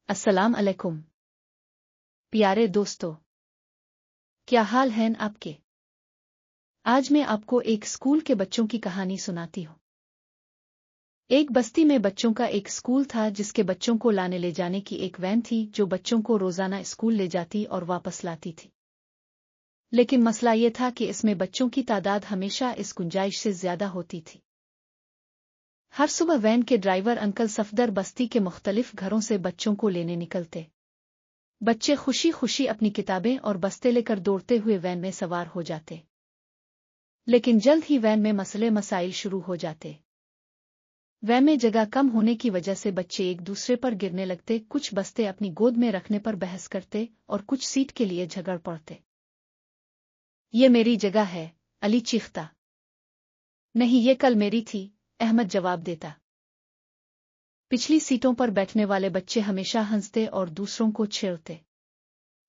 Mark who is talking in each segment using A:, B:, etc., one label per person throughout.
A: अस्सलाम अलैकुम प्यारे दोस्तों, क्या हाल हैं आपके। आज मैं आपको एक स्कूल के बच्चों की कहानी सुनाती हूँ। एक बस्ती में बच्चों का एक स्कूल था जिसके बच्चों को लाने ले जाने की एक वैन थी जो बच्चों को रोजाना स्कूल ले जाती और वापस लाती थी। लेकिन मसला ये था कि इसमें बच्चों की तादाद हमेशा इस गुंजाइश से ज्यादा होती थी। हर सुबह वैन के ड्राइवर अंकल सफदर बस्ती के मुख्तलिफ घरों से बच्चों को लेने निकलते। बच्चे खुशी खुशी अपनी किताबें और बस्ते लेकर दौड़ते हुए वैन में सवार हो जाते। लेकिन जल्द ही वैन में मसले मसाइल शुरू हो जाते। वैन में जगह कम होने की वजह से बच्चे एक दूसरे पर गिरने लगते, कुछ बस्ते अपनी गोद में रखने पर बहस करते और कुछ सीट के लिए झगड़ पड़ते। ये मेरी जगह है, अली चीखता। नहीं, ये कल मेरी थी, अहमद जवाब देता। पिछली सीटों पर बैठने वाले बच्चे हमेशा हंसते और दूसरों को छेड़ते।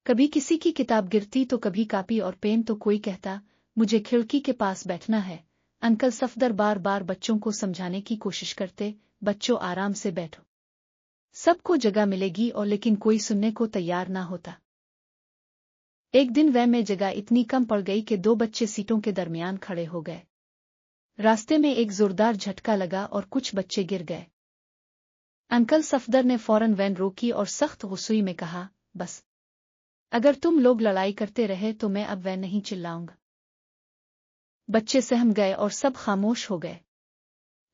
A: कभी किसी की किताब गिरती तो कभी कापी और पेन, तो कोई कहता मुझे खिड़की के पास बैठना है। अंकल सफदर बार बार बच्चों को समझाने की कोशिश करते, बच्चों आराम से बैठो, सबको जगह मिलेगी, और लेकिन कोई सुनने को तैयार ना होता। एक दिन वैन में जगह इतनी कम पड़ गई कि दो बच्चे सीटों के दरमियान खड़े हो गए। रास्ते में एक जोरदार झटका लगा और कुछ बच्चे गिर गए। अंकल सफदर ने फौरन वैन रोकी और सख्त गुस्से में कहा, बस, अगर तुम लोग लड़ाई करते रहे तो मैं अब वैन नहीं चिल्लाऊंगा। बच्चे सहम गए और सब खामोश हो गए।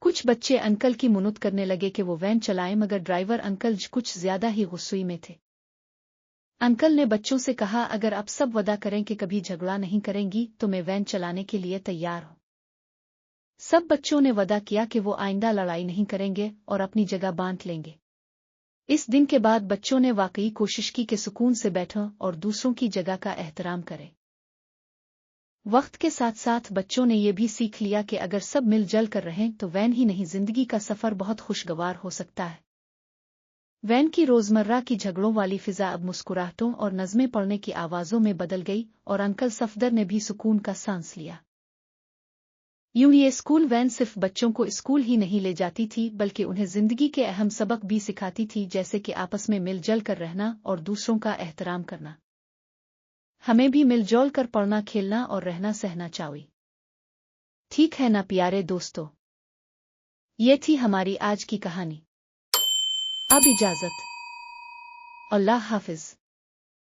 A: कुछ बच्चे अंकल की मुनुत करने लगे कि वो वैन चलाएं, मगर ड्राइवर अंकल कुछ ज्यादा ही गुस्से में थे। अंकल ने बच्चों से कहा, अगर आप सब वादा करें कि कभी झगड़ा नहीं करेंगी तो मैं वैन चलाने के लिए तैयार हूं। सब बच्चों ने वादा किया कि वो आइंदा लड़ाई नहीं करेंगे और अपनी जगह बांट लेंगे। इस दिन के बाद बच्चों ने वाकई कोशिश की कि सुकून से बैठो और दूसरों की जगह का एहतराम करें। वक्त के साथ साथ बच्चों ने यह भी सीख लिया कि अगर सब मिलजुल कर रहें तो वैन ही नहीं, जिंदगी का सफर बहुत खुशगवार हो सकता है। वैन की रोजमर्रा की झगड़ों वाली फिजा अब मुस्कुराहटों और नज़में पढ़ने की आवाजों में बदल गई और अंकल सफदर ने भी सुकून का सांस लिया। यूं ये स्कूल वैन सिर्फ बच्चों को स्कूल ही नहीं ले जाती थी, बल्कि उन्हें जिंदगी के अहम सबक भी सिखाती थी, जैसे कि आपस में मिलजुल कर रहना और दूसरों का एहतराम करना। हमें भी मिलजुल कर पढ़ना, खेलना और रहना सहना चाहिए। ठीक है ना प्यारे दोस्तों। ये थी हमारी आज की कहानी। अब इजाजत। अल्लाह हाफिज।